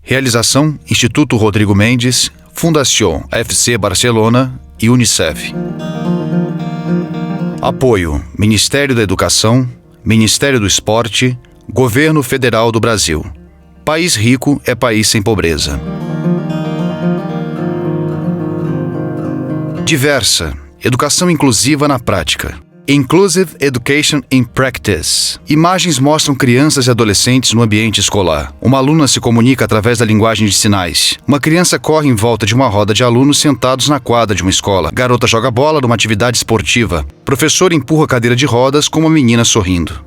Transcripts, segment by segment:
Realização: Instituto Rodrigo Mendes, Fundación FC Barcelona e Unicef. Apoio: Ministério da Educação, Ministério do Esporte, Governo Federal do Brasil. País rico é país sem pobreza. Diversa: Educação inclusiva na prática. Inclusive Education in Practice. Imagens mostram crianças e adolescentes no ambiente escolar. Uma aluna se comunica através da linguagem de sinais. Uma criança corre em volta de uma roda de alunos sentados na quadra de uma escola. Garota joga bola numa atividade esportiva. Professor empurra a cadeira de rodas com uma menina sorrindo.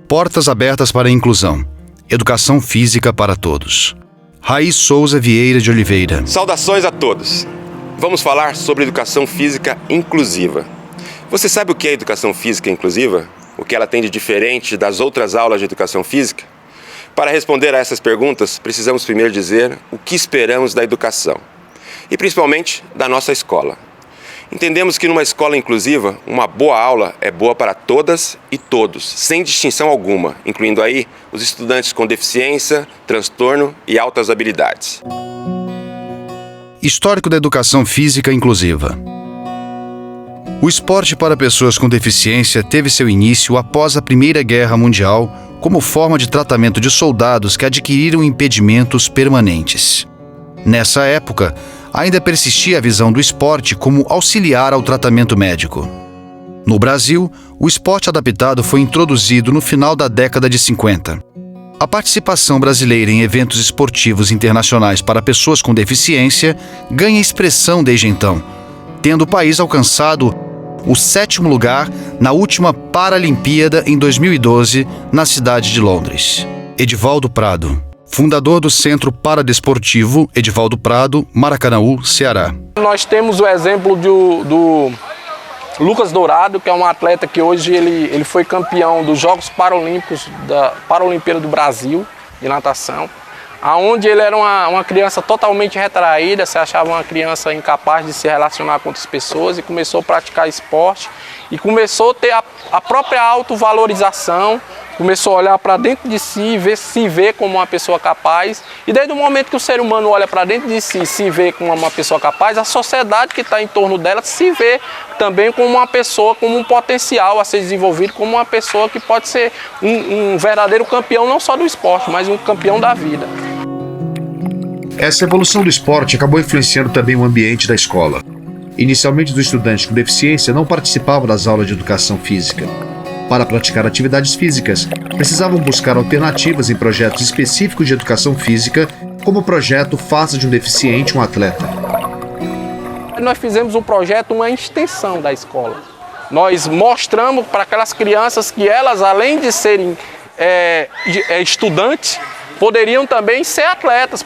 Portas abertas para a inclusão. Educação física para todos. Raiz Souza Vieira de Oliveira. Saudações a todos. Vamos falar sobre educação física inclusiva. Você sabe o que é educação física inclusiva? O que ela tem de diferente das outras aulas de educação física? Para responder a essas perguntas, precisamos primeiro dizer o que esperamos da educação e principalmente da nossa escola. Entendemos que numa escola inclusiva, uma boa aula é boa para todas e todos, sem distinção alguma, incluindo aí os estudantes com deficiência, transtorno e altas habilidades. Histórico da educação física inclusiva. O esporte para pessoas com deficiência teve seu início após a Primeira Guerra Mundial como forma de tratamento de soldados que adquiriram impedimentos permanentes. Nessa época, ainda persistia a visão do esporte como auxiliar ao tratamento médico. No Brasil, o esporte adaptado foi introduzido no final da década de 50. A participação brasileira em eventos esportivos internacionais para pessoas com deficiência ganha expressão desde então, tendo o país alcançado o 7º lugar na última Paralimpíada em 2012, na cidade de Londres. Edivaldo Prado, fundador do Centro Paradesportivo Edivaldo Prado, Maracanaú, Ceará. Nós temos o exemplo do Lucas Dourado, que é um atleta que hoje ele foi campeão dos Jogos Paralímpicos da Paralimpíada do Brasil de natação, aonde ele era uma criança totalmente retraída, se achava uma criança incapaz de se relacionar com outras pessoas e começou a praticar esporte e começou a ter a própria autovalorização, começou a olhar para dentro de si, se ver como uma pessoa capaz, e desde o momento que o ser humano olha para dentro de si, se vê como uma pessoa capaz, a sociedade que está em torno dela se vê também como uma pessoa, como um potencial a ser desenvolvido, como uma pessoa que pode ser um verdadeiro campeão não só do esporte, mas um campeão da vida. Essa evolução do esporte acabou influenciando também o ambiente da escola. Inicialmente, os estudantes com deficiência não participavam das aulas de educação física. Para praticar atividades físicas, precisavam buscar alternativas em projetos específicos de educação física, como o projeto Faça de um Deficiente um Atleta. Nós fizemos um projeto, uma extensão da escola. Nós mostramos para aquelas crianças que elas, além de serem estudantes, poderiam também ser atletas.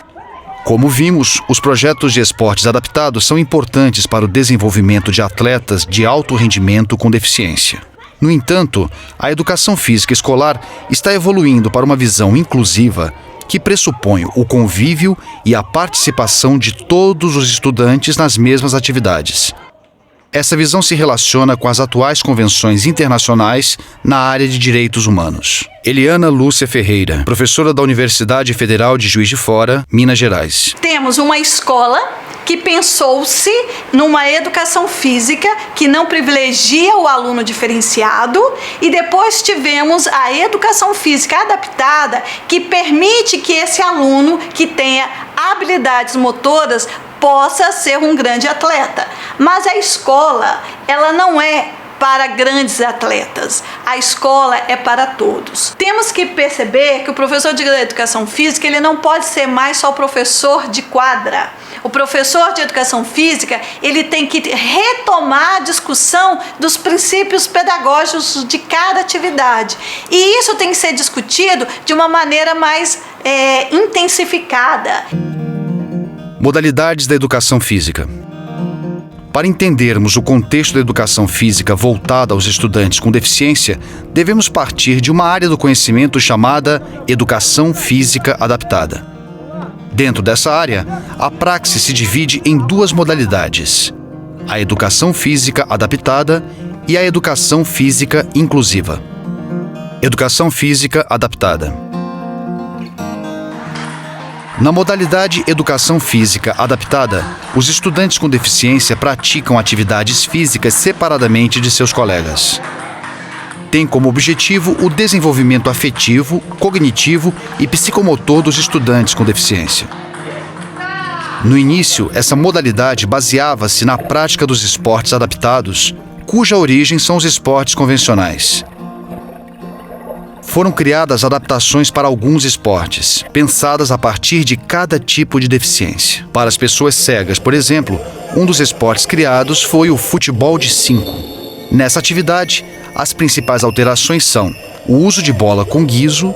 Como vimos, os projetos de esportes adaptados são importantes para o desenvolvimento de atletas de alto rendimento com deficiência. No entanto, a educação física escolar está evoluindo para uma visão inclusiva que pressupõe o convívio e a participação de todos os estudantes nas mesmas atividades. Essa visão se relaciona com as atuais convenções internacionais na área de direitos humanos. Eliana Lúcia Ferreira, professora da Universidade Federal de Juiz de Fora, Minas Gerais. Temos uma escola que pensou-se numa educação física que não privilegia o aluno diferenciado, e depois tivemos a educação física adaptada que permite que esse aluno que tenha habilidades motoras possa ser um grande atleta. Mas a escola, ela não é para grandes atletas. A escola é para todos. Temos que perceber que o professor de educação física, ele não pode ser mais só o professor de quadra. O professor de educação física, ele tem que retomar a discussão dos princípios pedagógicos de cada atividade. E isso tem que ser discutido de uma maneira mais intensificada. Modalidades da educação física. Para entendermos o contexto da educação física voltada aos estudantes com deficiência, devemos partir de uma área do conhecimento chamada educação física adaptada. Dentro dessa área, a praxis se divide em duas modalidades: a educação física adaptada e a educação física inclusiva. Educação física adaptada. Na modalidade Educação Física Adaptada, os estudantes com deficiência praticam atividades físicas separadamente de seus colegas. Tem como objetivo o desenvolvimento afetivo, cognitivo e psicomotor dos estudantes com deficiência. No início, essa modalidade baseava-se na prática dos esportes adaptados, cuja origem são os esportes convencionais. Foram criadas adaptações para alguns esportes, pensadas a partir de cada tipo de deficiência. Para as pessoas cegas, por exemplo, um dos esportes criados foi o futebol de 5. Nessa atividade, as principais alterações são o uso de bola com guiso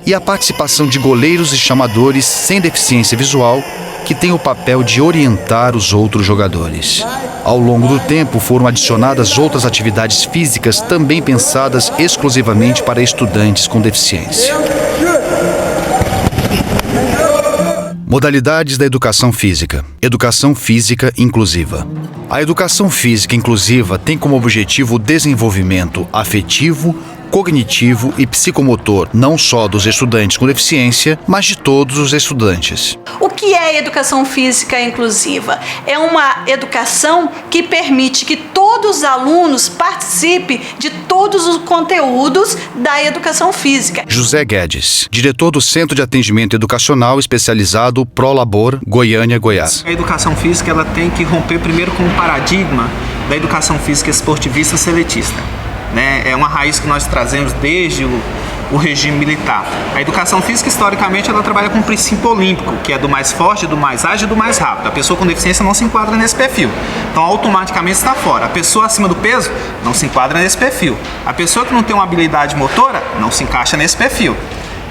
e a participação de goleiros e chamadores sem deficiência visual, que têm o papel de orientar os outros jogadores. Ao longo do tempo, foram adicionadas outras atividades físicas também pensadas exclusivamente para estudantes com deficiência. Modalidades da educação física. Educação física inclusiva. A educação física inclusiva tem como objetivo o desenvolvimento afetivo, cognitivo e psicomotor, não só dos estudantes com deficiência, mas de todos os estudantes. O que é educação física inclusiva? É uma educação que permite que todos os alunos participem de todos os conteúdos da educação física. José Guedes, diretor do Centro de Atendimento Educacional Especializado Prolabor, Goiânia, Goiás. A educação física ela tem que romper primeiro com o paradigma da educação física esportivista seletista. É uma raiz que nós trazemos desde o regime militar. A educação física, historicamente, ela trabalha com o princípio olímpico, que é do mais forte, do mais ágil e do mais rápido. A pessoa com deficiência não se enquadra nesse perfil. Então, automaticamente está fora. A pessoa acima do peso não se enquadra nesse perfil. A pessoa que não tem uma habilidade motora não se encaixa nesse perfil.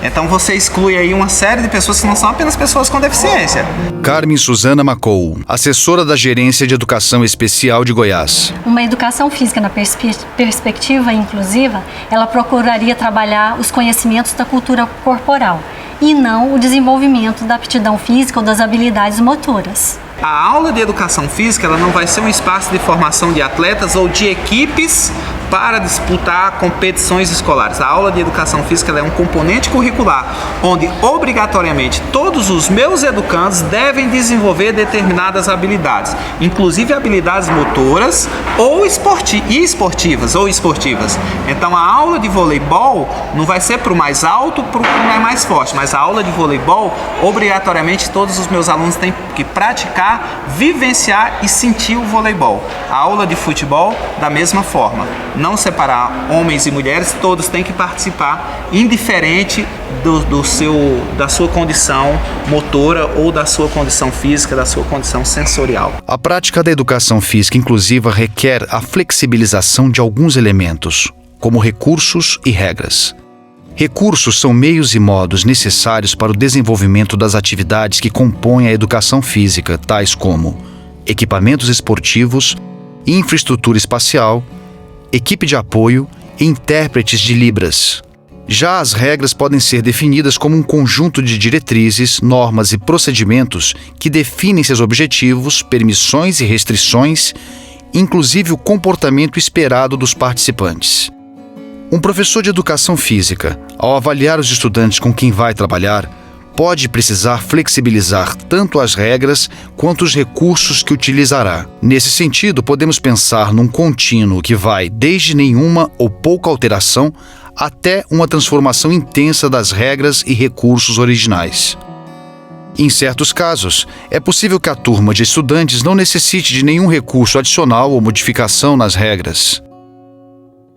Então você exclui aí uma série de pessoas que não são apenas pessoas com deficiência. Carmen Suzana Macou, assessora da Gerência de Educação Especial de Goiás. Uma educação física na perspectiva inclusiva, ela procuraria trabalhar os conhecimentos da cultura corporal e não o desenvolvimento da aptidão física ou das habilidades motoras. A aula de educação física ela não vai ser um espaço de formação de atletas ou de equipes para disputar competições escolares. A aula de educação física ela é um componente curricular, onde obrigatoriamente todos os meus educandos devem desenvolver determinadas habilidades, inclusive habilidades motoras ou esportivas. Então a aula de voleibol não vai ser para o mais alto, para o que não é mais forte, mas a aula de voleibol, obrigatoriamente todos os meus alunos têm que praticar, vivenciar e sentir o voleibol. A aula de futebol, da mesma forma. Não separar homens e mulheres, todos têm que participar, indiferente da sua condição motora ou da sua condição física, da sua condição sensorial. A prática da educação física inclusiva requer a flexibilização de alguns elementos, como recursos e regras. Recursos são meios e modos necessários para o desenvolvimento das atividades que compõem a educação física, tais como equipamentos esportivos, infraestrutura espacial, equipe de apoio e intérpretes de Libras. Já as regras podem ser definidas como um conjunto de diretrizes, normas e procedimentos que definem seus objetivos, permissões e restrições, inclusive o comportamento esperado dos participantes. Um professor de educação física, ao avaliar os estudantes com quem vai trabalhar, pode precisar flexibilizar tanto as regras quanto os recursos que utilizará. Nesse sentido, podemos pensar num contínuo que vai desde nenhuma ou pouca alteração até uma transformação intensa das regras e recursos originais. Em certos casos, é possível que a turma de estudantes não necessite de nenhum recurso adicional ou modificação nas regras.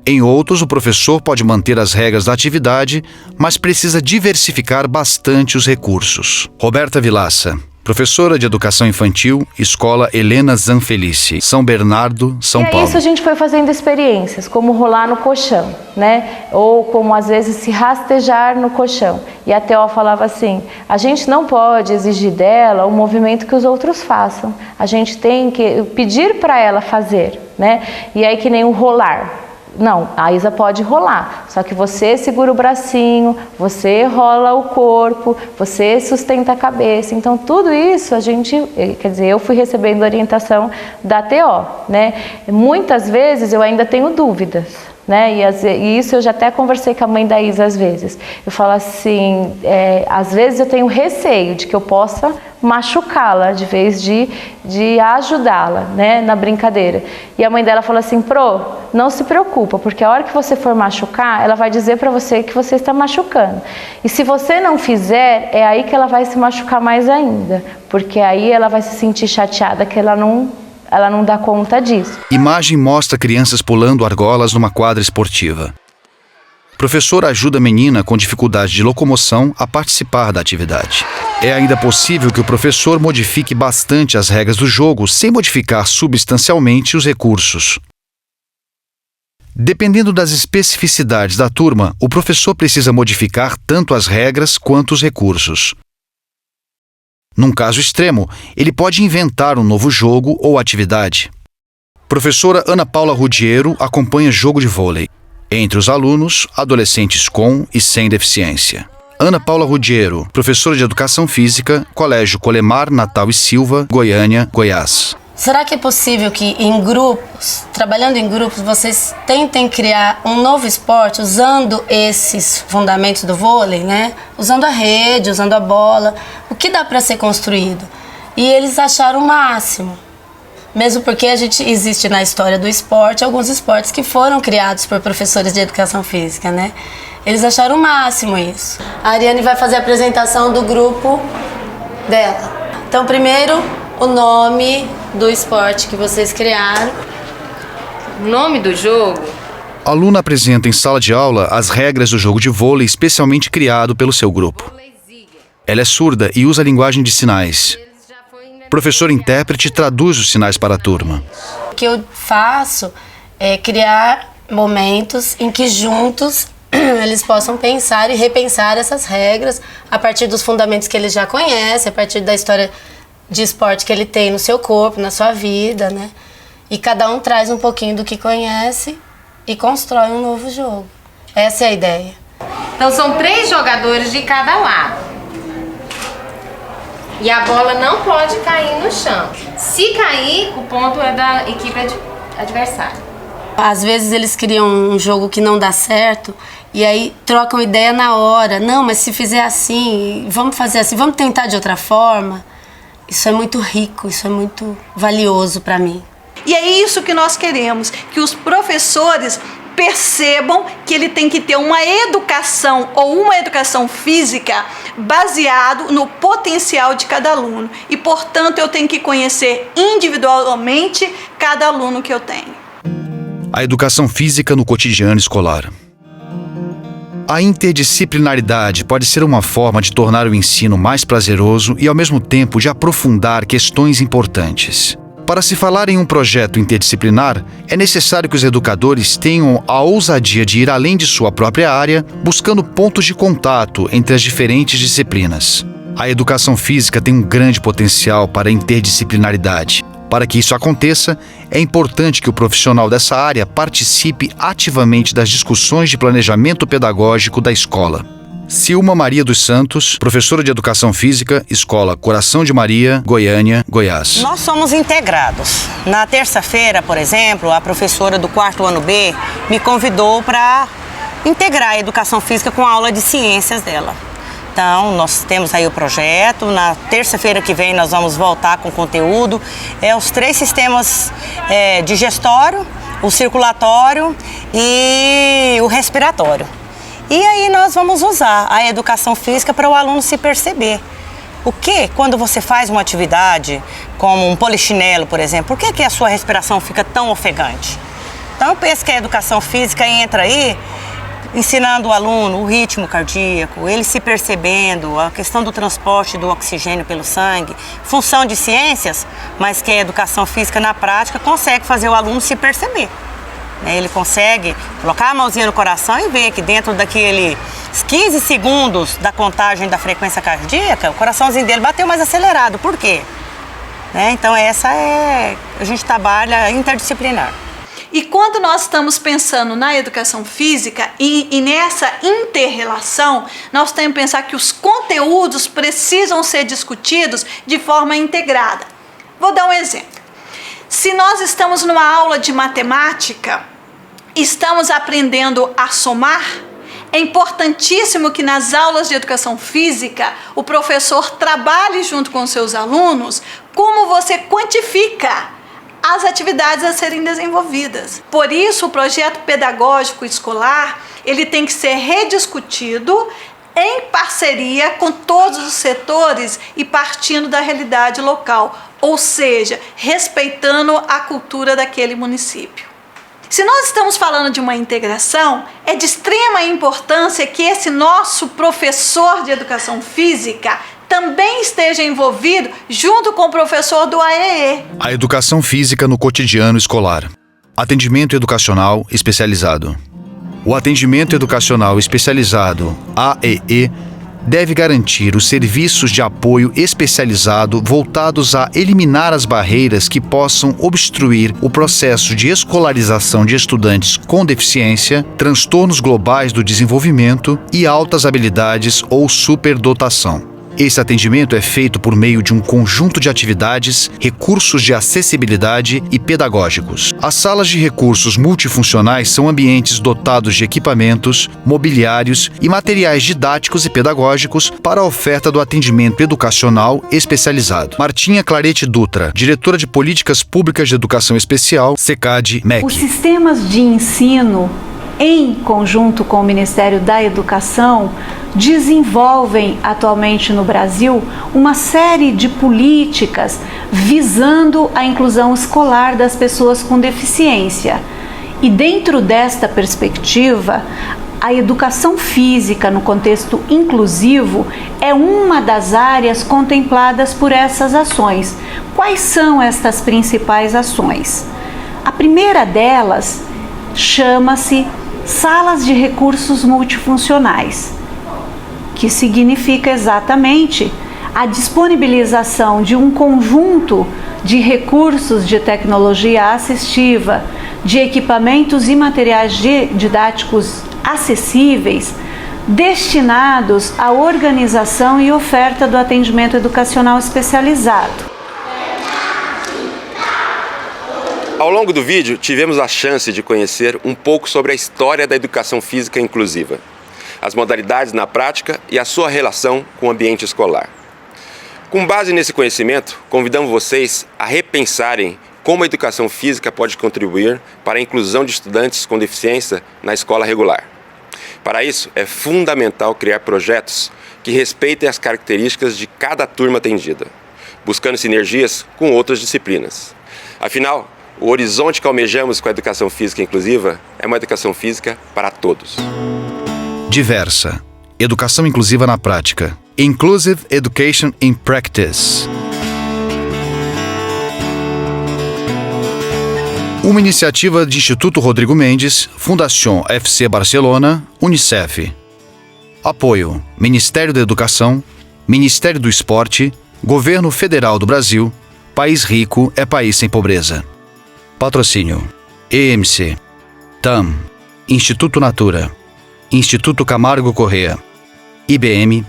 Em outros, o professor pode manter as regras da atividade, mas precisa diversificar bastante os recursos. Roberta Vilaça, professora de Educação Infantil, Escola Helena Zanfelice, São Bernardo, São Paulo. Isso a gente foi fazendo experiências, como rolar no colchão, né? Ou como às vezes se rastejar no colchão. E a Teó falava assim, a gente não pode exigir dela o movimento que os outros façam. A gente tem que pedir para ela fazer, né? E aí que nem o rolar. Não, a Isa pode rolar, só que você segura o bracinho, você rola o corpo, você sustenta a cabeça. Então tudo isso eu fui recebendo orientação da TO, né? Muitas vezes eu ainda tenho dúvidas, né? E isso eu já até conversei com a mãe da Isa às vezes. Eu falo assim, às vezes eu tenho receio de que eu possa machucá-la de vez de ajudá-la, né, na brincadeira. E a mãe dela falou assim, não se preocupa, porque a hora que você for machucar, ela vai dizer para você que você está machucando. E se você não fizer, é aí que ela vai se machucar mais ainda, porque aí ela vai se sentir chateada que ela não dá conta disso. Imagem mostra crianças pulando argolas numa quadra esportiva. Professor ajuda a menina com dificuldade de locomoção a participar da atividade. É ainda possível que o professor modifique bastante as regras do jogo sem modificar substancialmente os recursos. Dependendo das especificidades da turma, o professor precisa modificar tanto as regras quanto os recursos. Num caso extremo, ele pode inventar um novo jogo ou atividade. Professora Ana Paula Rudiero acompanha jogo de vôlei entre os alunos, adolescentes com e sem deficiência. Ana Paula Rudiero, professora de Educação Física, Colégio Colemar, Natal e Silva, Goiânia, Goiás. Será que é possível que em grupos, trabalhando em grupos, vocês tentem criar um novo esporte usando esses fundamentos do vôlei, né? Usando a rede, usando a bola, o que dá para ser construído? E eles acharam o máximo. Mesmo porque existe na história do esporte alguns esportes que foram criados por professores de educação física, né? Eles acharam o máximo isso. A Ariane vai fazer a apresentação do grupo dela. Então, primeiro, o nome do esporte que vocês criaram. O nome do jogo? A aluna apresenta em sala de aula as regras do jogo de vôlei especialmente criado pelo seu grupo. Ela é surda e usa a linguagem de sinais. Professor intérprete traduz os sinais para a turma. O que eu faço é criar momentos em que juntos eles possam pensar e repensar essas regras a partir dos fundamentos que eles já conhecem, a partir da história de esporte que ele tem no seu corpo, na sua vida, né? E cada um traz um pouquinho do que conhece e constrói um novo jogo. Essa é a ideia. Então são 3 jogadores de cada lado. E a bola não pode cair no chão. Se cair, o ponto é da equipe adversária. Às vezes eles criam um jogo que não dá certo e aí trocam ideia na hora. Não, mas se fizer assim, vamos fazer assim, vamos tentar de outra forma. Isso é muito rico, isso é muito valioso para mim. E é isso que nós queremos, que os professores percebam que ele tem que ter uma educação ou uma educação física baseado no potencial de cada aluno. E, portanto, eu tenho que conhecer individualmente cada aluno que eu tenho. A educação física no cotidiano escolar. A interdisciplinaridade pode ser uma forma de tornar o ensino mais prazeroso e, ao mesmo tempo, de aprofundar questões importantes. Para se falar em um projeto interdisciplinar, é necessário que os educadores tenham a ousadia de ir além de sua própria área, buscando pontos de contato entre as diferentes disciplinas. A educação física tem um grande potencial para a interdisciplinaridade. Para que isso aconteça, é importante que o profissional dessa área participe ativamente das discussões de planejamento pedagógico da escola. Silma Maria dos Santos, professora de Educação Física, Escola Coração de Maria, Goiânia, Goiás. Nós somos integrados. Na terça-feira, por exemplo, a professora do 4º ano B me convidou para integrar a Educação Física com a aula de ciências dela. Então, nós temos aí o projeto, na terça-feira que vem nós vamos voltar com conteúdo. Os 3 sistemas digestório, o circulatório e o respiratório. E aí nós vamos usar a educação física para o aluno se perceber. Quando você faz uma atividade, como um polichinelo, por exemplo, por que a sua respiração fica tão ofegante? Então eu penso que a educação física entra aí, ensinando o aluno o ritmo cardíaco, ele se percebendo, a questão do transporte do oxigênio pelo sangue, função de ciências, mas que a educação física na prática consegue fazer o aluno se perceber. Ele consegue colocar a mãozinha no coração e ver que dentro daqueles 15 segundos da contagem da frequência cardíaca, o coraçãozinho dele bateu mais acelerado. Por quê? Então a gente trabalha interdisciplinar. E quando nós estamos pensando na educação física e nessa inter-relação, nós temos que pensar que os conteúdos precisam ser discutidos de forma integrada. Vou dar um exemplo. Se nós estamos numa aula de matemática Estamos aprendendo a somar? É importantíssimo que nas aulas de educação física o professor trabalhe junto com seus alunos como você quantifica as atividades a serem desenvolvidas. Por isso, o projeto pedagógico escolar ele tem que ser rediscutido em parceria com todos os setores e partindo da realidade local, ou seja, respeitando a cultura daquele município. Se nós estamos falando de uma integração, é de extrema importância que esse nosso professor de educação física também esteja envolvido junto com o professor do AEE. A educação física no cotidiano escolar. Atendimento educacional especializado. O atendimento educacional especializado, AEE, deve garantir os serviços de apoio especializado voltados a eliminar as barreiras que possam obstruir o processo de escolarização de estudantes com deficiência, transtornos globais do desenvolvimento e altas habilidades ou superdotação. Esse atendimento é feito por meio de um conjunto de atividades, recursos de acessibilidade e pedagógicos. As salas de recursos multifuncionais são ambientes dotados de equipamentos, mobiliários e materiais didáticos e pedagógicos para a oferta do atendimento educacional especializado. Martinha Clarete Dutra, diretora de Políticas Públicas de Educação Especial, SECAD-MEC. Os sistemas de ensino, em conjunto com o Ministério da Educação, desenvolvem atualmente no Brasil uma série de políticas visando a inclusão escolar das pessoas com deficiência. E dentro desta perspectiva, a educação física no contexto inclusivo é uma das áreas contempladas por essas ações. Quais são estas principais ações? A primeira delas chama-se Salas de Recursos Multifuncionais, que significa exatamente a disponibilização de um conjunto de recursos de tecnologia assistiva, de equipamentos e materiais didáticos acessíveis, destinados à organização e oferta do atendimento educacional especializado. Ao longo do vídeo, tivemos a chance de conhecer um pouco sobre a história da educação física inclusiva, as modalidades na prática e a sua relação com o ambiente escolar. Com base nesse conhecimento, convidamos vocês a repensarem como a educação física pode contribuir para a inclusão de estudantes com deficiência na escola regular. Para isso, é fundamental criar projetos que respeitem as características de cada turma atendida, buscando sinergias com outras disciplinas. Afinal, o horizonte que almejamos com a educação física inclusiva é uma educação física para todos. Diversa. Educação inclusiva na prática. Inclusive Education in Practice. Uma iniciativa de Instituto Rodrigo Mendes, Fundación FC Barcelona, Unicef. Apoio: Ministério da Educação, Ministério do Esporte, Governo Federal do Brasil. País rico é país sem pobreza. Patrocínio: EMC, TAM, Instituto Natura, Instituto Camargo Corrêa, IBM,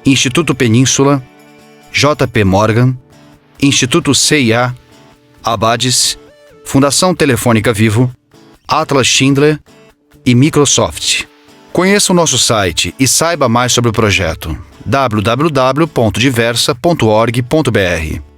Instituto Península, JP Morgan, Instituto CIA, Abades, Fundação Telefônica Vivo, Atlas Schindler e Microsoft. Conheça o nosso site e saiba mais sobre o projeto: www.diversa.org.br.